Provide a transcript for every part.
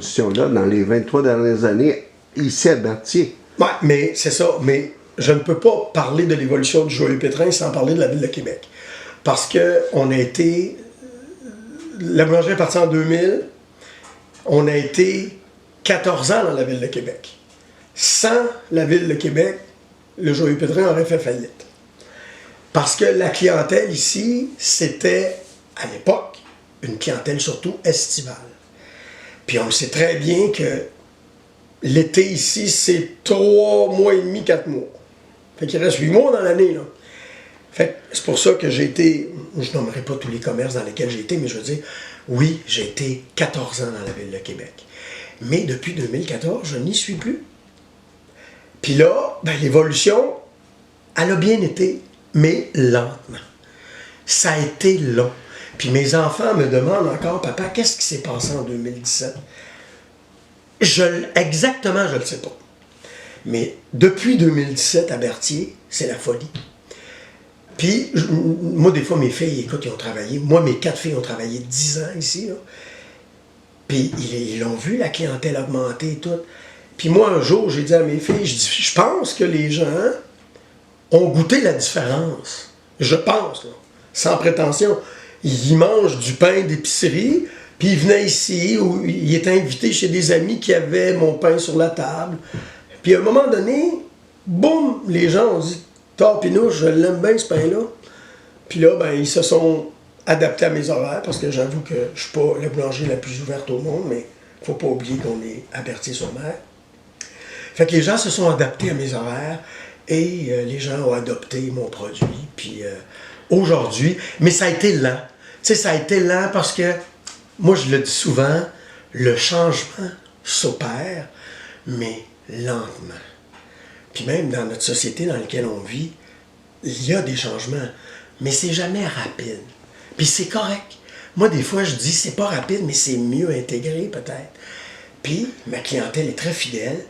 Là, dans les 23 dernières années, ici à Berthier. Oui, mais c'est ça. Mais je ne peux pas parler de l'évolution du Joyeux Pétrin sans parler de la Ville de Québec. Parce qu'on a été... La boulangerie est partie en 2000. On a été 14 ans dans la Ville de Québec. Sans la Ville de Québec, le Joyeux Pétrin aurait fait faillite. Parce que la clientèle ici, c'était, à l'époque, une clientèle surtout estivale. Puis on sait très bien que l'été ici, c'est 3 mois et demi, 4 mois. Fait qu'il reste 8 mois dans l'année, là. Fait que c'est pour ça que j'ai été, je nommerai pas tous les commerces dans lesquels j'ai été, mais je veux dire, oui, j'ai été 14 ans dans la Ville de Québec. Mais depuis 2014, je n'y suis plus. Puis là, ben, l'évolution, elle a bien été, mais lentement. Ça a été long. Puis mes enfants me demandent encore, papa, qu'est-ce qui s'est passé en 2017? Exactement, je ne le sais pas. Mais depuis 2017 à Berthier, c'est la folie. Puis, moi, des fois, mes filles, écoute, ils ont travaillé. Moi, mes 4 filles ont travaillé 10 ans ici, là. Puis, ils l'ont vu, la clientèle augmenter et tout. Puis moi, un jour, j'ai dit à mes filles, je pense que les gens ont goûté la différence. Je pense, là, sans prétention. Ils mangent du pain d'épicerie, puis ils venaient ici, ou ils étaient invités chez des amis qui avaient mon pain sur la table. Puis à un moment donné, boum, les gens ont dit « Tapinouche, je l'aime bien ce pain-là. » Puis là, ben, ils se sont adaptés à mes horaires, parce que j'avoue que je suis pas la boulangerie la plus ouverte au monde, mais il ne faut pas oublier qu'on est à Berthier-sur-Mer. Fait que les gens se sont adaptés à mes horaires, et les gens ont adopté mon produit. Puis aujourd'hui, mais ça a été lent. Tu sais, ça a été lent parce que, moi je le dis souvent, le changement s'opère, mais lentement. Puis même dans notre société dans laquelle on vit, il y a des changements, mais c'est jamais rapide. Puis c'est correct. Moi, des fois, je dis, c'est pas rapide, mais c'est mieux intégré peut-être. Puis ma clientèle est très fidèle.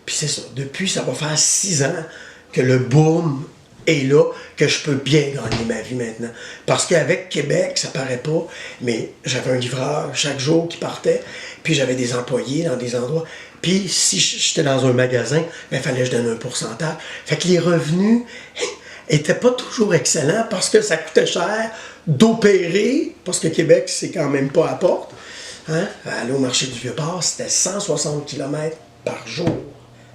Puis c'est ça, depuis, ça va faire 6 ans que le boom est là, que je peux bien gagner ma vie maintenant. Parce qu'avec Québec, ça paraît pas, mais j'avais un livreur chaque jour qui partait, puis j'avais des employés dans des endroits. Puis si j'étais dans un magasin, il fallait que je donne un pourcentage. Fait que les revenus étaient pas toujours excellents parce que ça coûtait cher d'opérer, parce que Québec, c'est quand même pas à porte. Hein? Aller au marché du Vieux-Port, c'était 160 km par jour.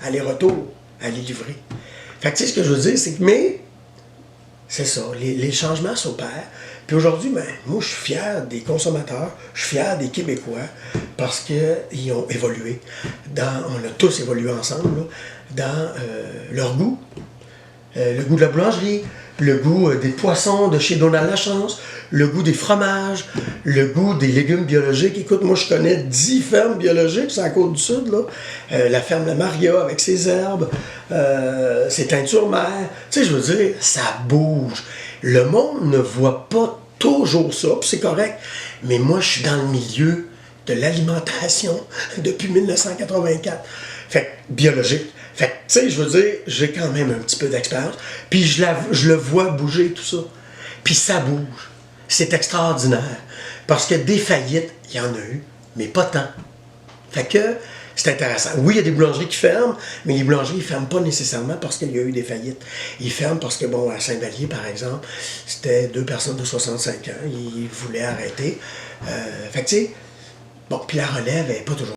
Aller-retour, aller livrer. Fait que tu sais, ce que je veux dire, c'est que, mais, c'est ça, les changements s'opèrent. Puis aujourd'hui, ben, moi, je suis fier des consommateurs, je suis fier des Québécois, parce qu'ils ont évolué. On a tous évolué ensemble, là, dans leur goût. Le goût de la boulangerie, le goût des poissons de chez Donald Lachance, le goût des fromages, le goût des légumes biologiques. Écoute, moi, je connais 10 fermes biologiques sur la Côte-du-Sud, là. La ferme La Maria avec ses herbes, ses teintures mères. Tu sais, je veux dire, ça bouge. Le monde ne voit pas toujours ça, puis c'est correct. Mais moi, je suis dans le milieu de l'alimentation depuis 1984. Fait que, biologique. Fait que, tu sais, je veux dire, j'ai quand même un petit peu d'expérience. Puis je le vois bouger, tout ça. Puis ça bouge. C'est extraordinaire. Parce que des faillites, il y en a eu, mais pas tant. Fait que, c'est intéressant. Oui, il y a des boulangeries qui ferment, mais les boulangeries ne ferment pas nécessairement parce qu'il y a eu des faillites. Ils ferment parce que, bon, à Saint-Vallier, par exemple, c'était 2 personnes de 65 ans. Ils voulaient arrêter. Fait que, tu sais, bon, puis la relève n'est pas toujours